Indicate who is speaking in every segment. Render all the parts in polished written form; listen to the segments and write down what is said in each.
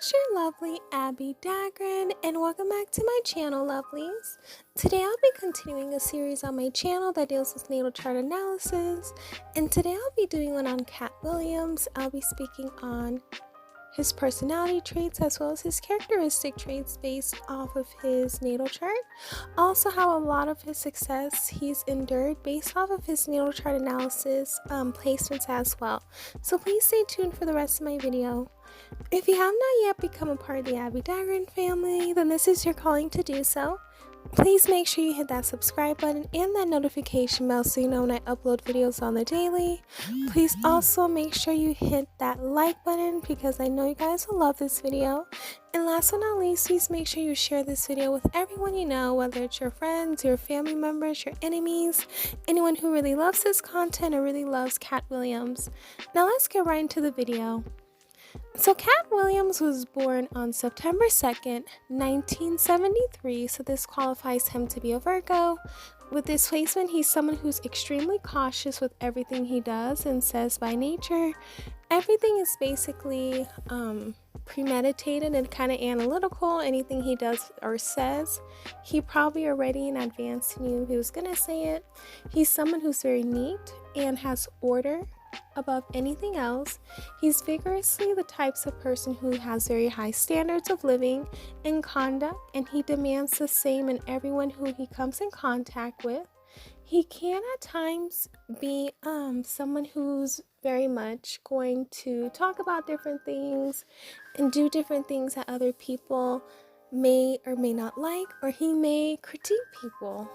Speaker 1: It's your lovely Abbie Dagrin, and welcome back to my channel, lovelies. Today I'll be continuing a series on my channel that deals with natal chart analysis, and today I'll be doing one on Katt Williams. I'll be speaking on his personality traits as well as his characteristic traits based off of his natal chart. Also how a lot of his success he's endured based off of his natal chart analysis placements as well. So please stay tuned for the rest of my video. If you have not yet become a part of the Abbie Dagrin family, then this is your calling to do so. Please make sure you hit that subscribe button and that notification bell so you know when I upload videos on the daily. Please also make sure you hit that like button because I know you guys will love this video. And last but not least, please make sure you share this video with everyone you know, whether it's your friends, your family members, your enemies, anyone who really loves this content or really loves Katt Williams. Now let's get right into the video. So Katt Williams was born on September 2nd, 1973, so this qualifies him to be a Virgo. With this placement, he's someone who's extremely cautious with everything he does and says by nature. Everything is basically premeditated and kind of analytical. Anything he does or says, he probably already in advance knew he was going to say it. He's someone who's very neat and has order above anything else. He's vigorously the types of person who has very high standards of living and conduct, and he demands the same in everyone who he comes in contact with. He can at times be someone who's very much going to talk about different things and do different things that other people may or may not like, or he may critique people.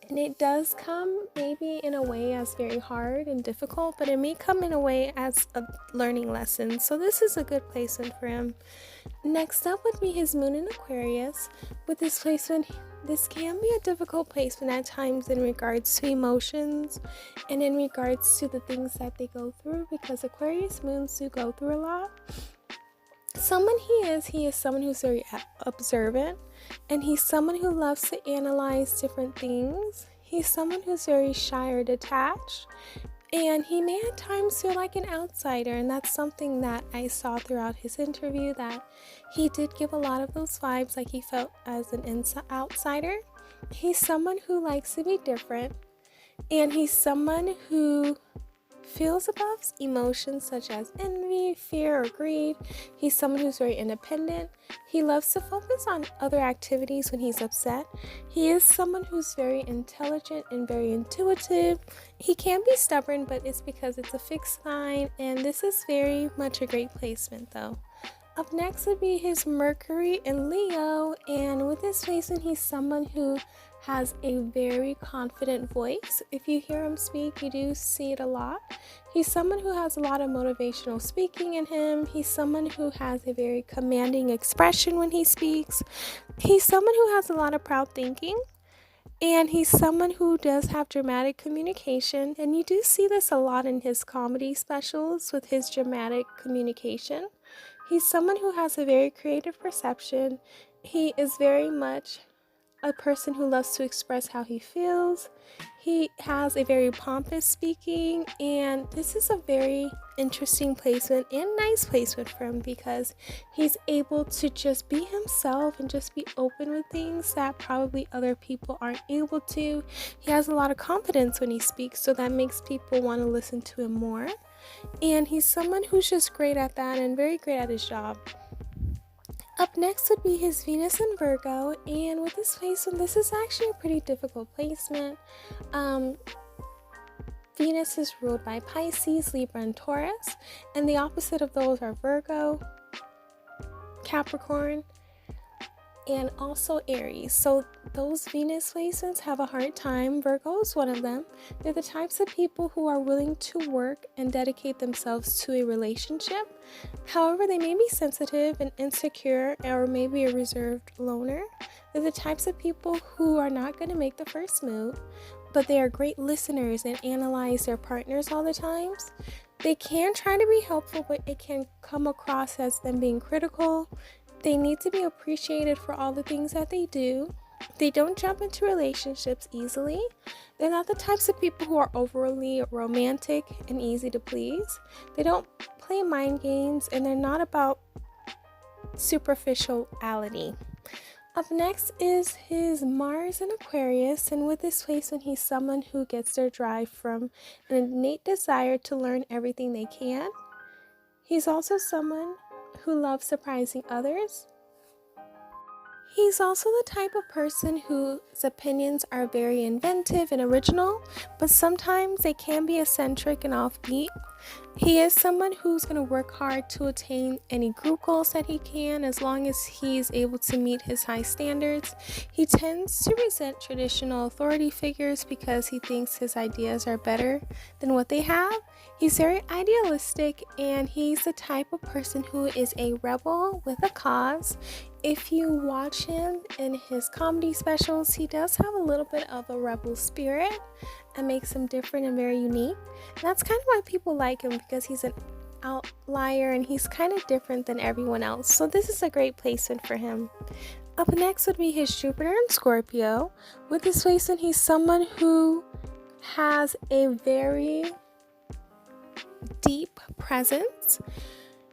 Speaker 1: And it does come maybe in a way as very hard and difficult, but it may come in a way as a learning lesson. So this is a good placement for him. Next up would be his moon in Aquarius. With this placement, this can be a difficult placement at times in regards to emotions and in regards to the things that they go through, because Aquarius moons do go through a lot. Someone he is someone who's very observant, and he's someone who loves to analyze different things. He's someone who's very shy or detached, and he may at times feel like an outsider, and that's something that I saw throughout his interview, that he did give a lot of those vibes like he felt as an outsider. He's someone who likes to be different, and he's someone who feels above emotions such as envy, fear, or greed. He's someone who's very independent. He loves to focus on other activities when he's upset. He is someone who's very intelligent and very intuitive. He can be stubborn, but it's because it's a fixed sign, and this is very much a great placement though. Up next would be his Mercury in Leo, and with this placement, he's someone who has a very confident voice. If you hear him speak, you do see it a lot. He's someone who has a lot of motivational speaking in him. He's someone who has a very commanding expression when he speaks. He's someone who has a lot of proud thinking. And he's someone who does have dramatic communication, and you do see this a lot in his comedy specials with his dramatic communication. He's someone who has a very creative perception. He is very much a person who loves to express how he feels. He has a very pompous speaking, and this is a very interesting placement and nice placement for him because he's able to just be himself and just be open with things that probably other people aren't able to. He has a lot of confidence when he speaks, so that makes people want to listen to him more. And he's someone who's just great at that and very great at his job. Up next would be his Venus in Virgo, and with this placement, this is actually a pretty difficult placement. Venus is ruled by Pisces, Libra, and Taurus, and the opposite of those are Virgo, Capricorn, and also Aries. So those Venus placements have a hard time. Virgo is one of them. They're the types of people who are willing to work and dedicate themselves to a relationship. However, they may be sensitive and insecure, or maybe a reserved loner. They're the types of people who are not going to make the first move, but they are great listeners and analyze their partners all the times. They can try to be helpful, but it can come across as them being critical. They need to be appreciated for all the things that they do. They don't jump into relationships easily. They're not the types of people who are overly romantic and easy to please. They don't play mind games, and they're not about superficiality. Up next is his Mars in Aquarius, and with this placement, he's someone who gets their drive from an innate desire to learn everything they can. He's also someone who loves surprising others. He's also the type of person whose opinions are very inventive and original, but sometimes they can be eccentric and offbeat. He is someone who's going to work hard to attain any group goals that he can, as long as he's able to meet his high standards. He tends to resent traditional authority figures because he thinks his ideas are better than what they have. He's very idealistic, and he's the type of person who is a rebel with a cause. If you watch him in his comedy specials, he does have a little bit of a rebel spirit and makes him different and very unique. And that's kind of why people like him, because he's an outlier and he's kind of different than everyone else. So this is a great placement for him. Up next would be his Jupiter in Scorpio. With this placement, he's someone who has a very deep presence,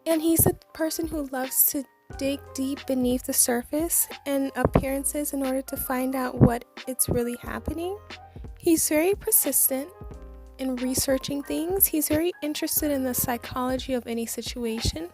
Speaker 1: and he's a person who loves to dig deep beneath the surface and appearances in order to find out what it's really happening. He's very persistent in researching things. He's very interested in the psychology of any situation.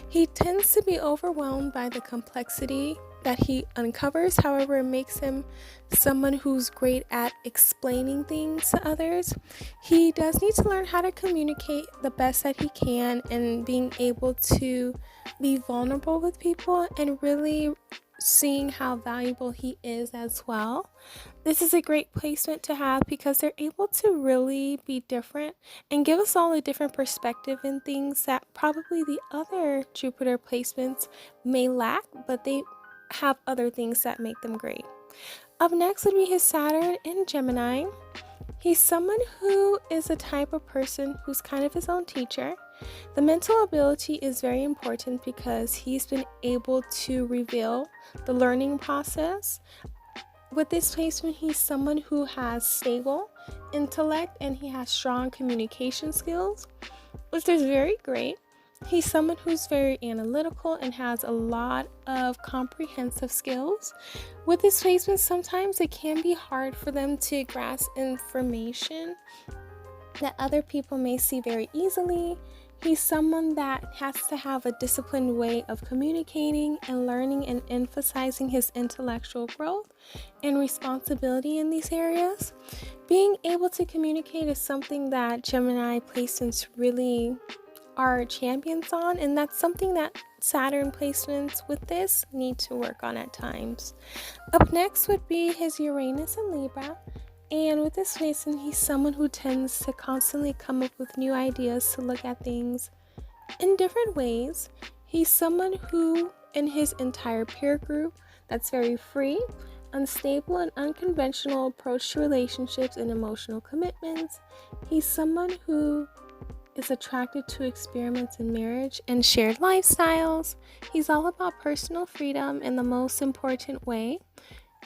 Speaker 1: He tends to be overwhelmed by the complexity that he uncovers. However, it makes him someone who's great at explaining things to others. He does need to learn how to communicate the best that he can, and being able to be vulnerable with people and really seeing how valuable he is as well. This is a great placement to have because they're able to really be different and give us all a different perspective in things that probably the other Jupiter placements may lack, but they have other things that make them great. Up next would be his Saturn in Gemini. He's someone who is a type of person who's kind of his own teacher. The mental ability is very important because he's been able to reveal the learning process. With this placement, he's someone who has stable intellect and he has strong communication skills, which is very great. He's someone who's very analytical and has a lot of comprehensive skills. With this placement, sometimes it can be hard for them to grasp information that other people may see very easily. He's someone that has to have a disciplined way of communicating and learning and emphasizing his intellectual growth and responsibility in these areas. Being able to communicate is something that Gemini placements really are champions on, and that's something that Saturn placements with this need to work on at times. Up next would be his Uranus in Libra. And with this placement, he's someone who tends to constantly come up with new ideas to look at things in different ways. He's someone who, in his entire peer group, that's very free, unstable, and unconventional approach to relationships and emotional commitments. He's someone who is attracted to experiments in marriage and shared lifestyles. He's all about personal freedom in the most important way.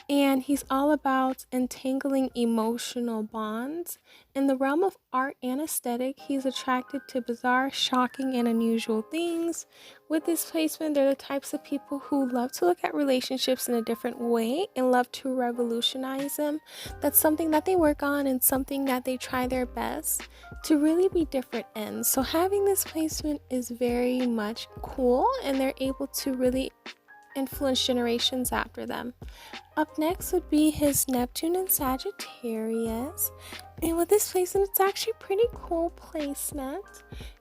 Speaker 1: And he's all about entangling emotional bonds. In the realm of art and aesthetic, he's attracted to bizarre, shocking, and unusual things. With this placement, they're the types of people who love to look at relationships in a different way and love to revolutionize them. That's something that they work on and something that they try their best to really be different in. So having this placement is very much cool, and they're able to really influence generations after them. Up next would be his Neptune in Sagittarius. And with this placement, it's actually pretty cool placement.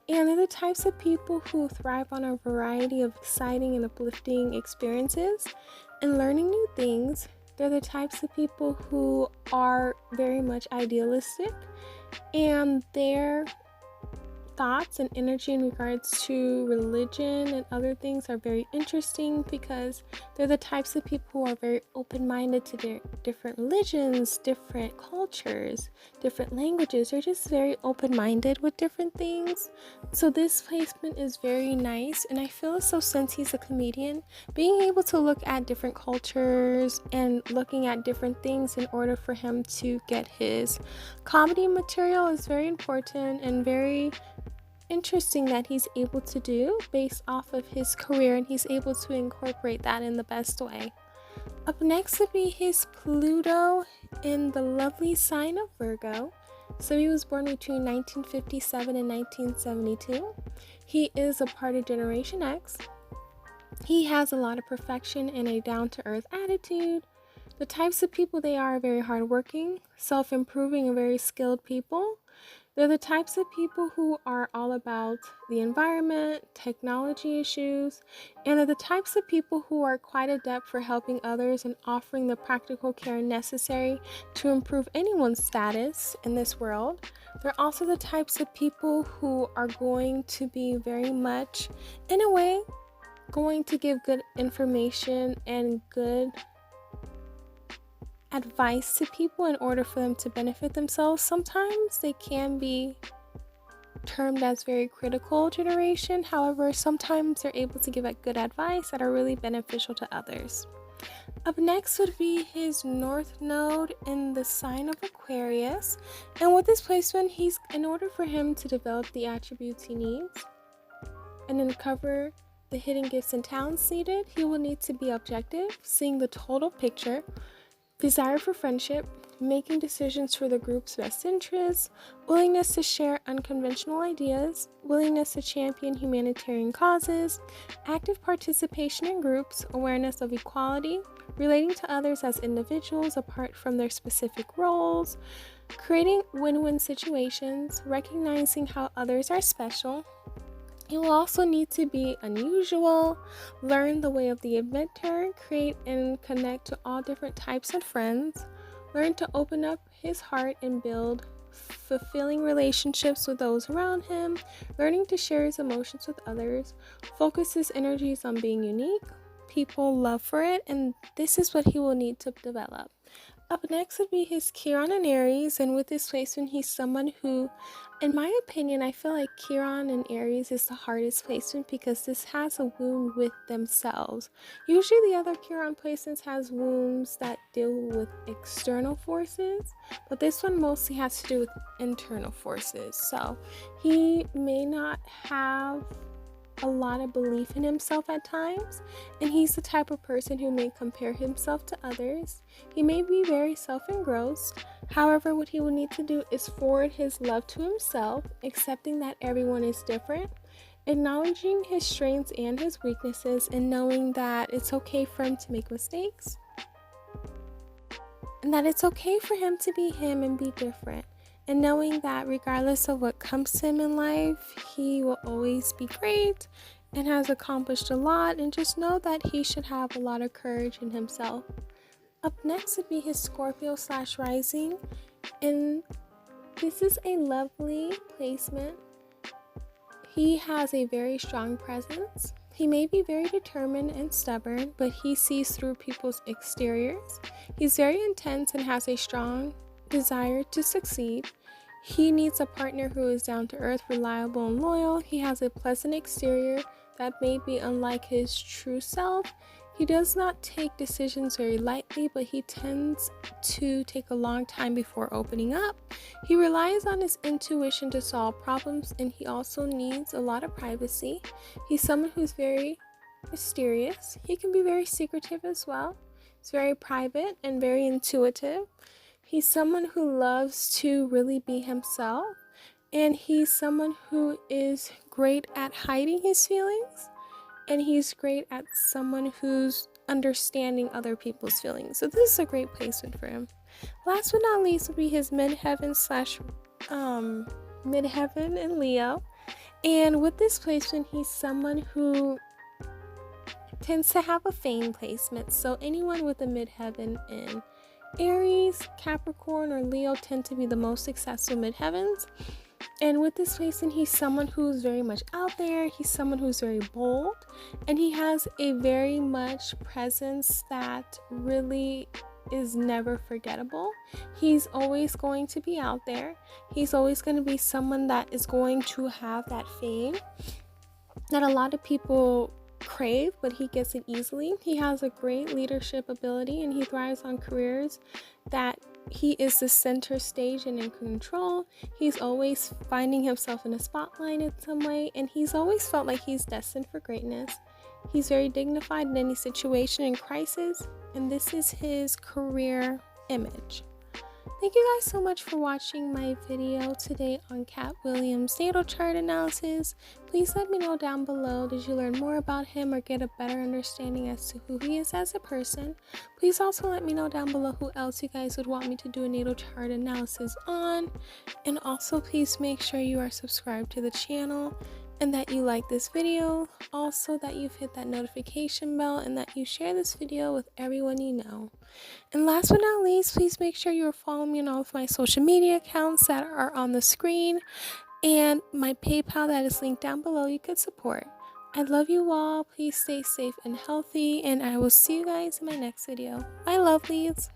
Speaker 1: And they're the types of people who thrive on a variety of exciting and uplifting experiences and learning new things. They're the types of people who are very much idealistic, and their thoughts and energy in regards to religion and other things are very interesting because they're the types of people who are very open-minded to their different religions, different cultures, different languages. They're just very open-minded with different things. So this placement is very nice, and I feel as though since he's a comedian, being able to look at different cultures and looking at different things in order for him to get his comedy material is very important and very interesting that he's able to do based off of his career, and he's able to incorporate that in the best way. Up next would be his Pluto in the lovely sign of Virgo. So he was born between 1957 and 1972. He is a part of Generation X. He has a lot of perfection and a down-to-earth attitude. The types of people they are very hardworking, self-improving, and very skilled people. They're the types of people who are all about the environment, technology issues, and are the types of people who are quite adept for helping others and offering the practical care necessary to improve anyone's status in this world. They're also the types of people who are going to be very much, in a way, going to give good information and good advice to people in order for them to benefit themselves. Sometimes they can be termed as very critical generation. However, sometimes they're able to give good advice that are really beneficial to others. Up next would be his North Node in the sign of Aquarius. And with this placement, in order for him to develop the attributes he needs and uncover the hidden gifts and talents needed, he will need to be objective, seeing the total picture, desire for friendship, making decisions for the group's best interests, willingness to share unconventional ideas, willingness to champion humanitarian causes, active participation in groups, awareness of equality, relating to others as individuals apart from their specific roles, creating win-win situations, recognizing how others are special. You will also need to be unusual, learn the way of the inventor, create and connect to all different types of friends, learn to open up his heart and build fulfilling relationships with those around him, learning to share his emotions with others, focus his energies on being unique, people love for it, and this is what he will need to develop. Up next would be his Chiron in Aries, and with this placement, he's someone who, in my opinion, I feel like Chiron in Aries is the hardest placement because this has a wound with themselves. Usually the other Chiron placements has wounds that deal with external forces, but this one mostly has to do with internal forces. So he may not have a lot of belief in himself at times, and he's the type of person who may compare himself to others. He may be very self-engrossed. However, what he will need to do is forward his love to himself, accepting that everyone is different, acknowledging his strengths and his weaknesses, and knowing that it's okay for him to make mistakes, and that it's okay for him to be him and be different. And knowing that regardless of what comes to him in life, he will always be great and has accomplished a lot, and just know that he should have a lot of courage in himself. Up next would be his Scorpio/rising, and this is a lovely placement. He has a very strong presence. He may be very determined and stubborn, but he sees through people's exteriors. He's very intense and has a strong desire to succeed. He needs a partner who is down to earth, reliable, and loyal. He has a pleasant exterior that may be unlike his true self. He does not take decisions very lightly, but he tends to take a long time before opening up. He relies on his intuition to solve problems, and he also needs a lot of privacy. He's someone who's very mysterious. He can be very secretive as well. He's very private and very intuitive. He's someone who loves to really be himself, and he's someone who is great at hiding his feelings, and he's great at someone who's understanding other people's feelings. So this is a great placement for him. Last but not least would be his midheaven in Leo. And with this placement, he's someone who tends to have a fame placement. So anyone with a midheaven in Aries, Capricorn, or Leo tend to be the most successful midheavens. And with this placement, he's someone who's very much out there. He's someone who's very bold, and he has a very much presence that really is never forgettable. He's always going to be out there. He's always going to be someone that is going to have that fame that a lot of people crave, but he gets it easily. He has a great leadership ability, and he thrives on careers that he is the center stage and in control. He's always finding himself in a spotlight in some way, and he's always felt like he's destined for greatness. He's very dignified in any situation and crisis, and this is his career image. Thank you guys so much for watching my video today on Katt Williams Natal Chart analysis. Please let me know down below, did you learn more about him or get a better understanding as to who he is as a person? Please also let me know down below who else you guys would want me to do a natal chart analysis on. And also please make sure you are subscribed to the channel and that you like this video. Also that you've hit that notification bell and that you share this video with everyone you know. And last but not least, please make sure you're following me on all of my social media accounts that are on the screen and my PayPal that is linked down below you could support. I love you all. Please stay safe and healthy, and I will see you guys in my next video. Bye, lovelies.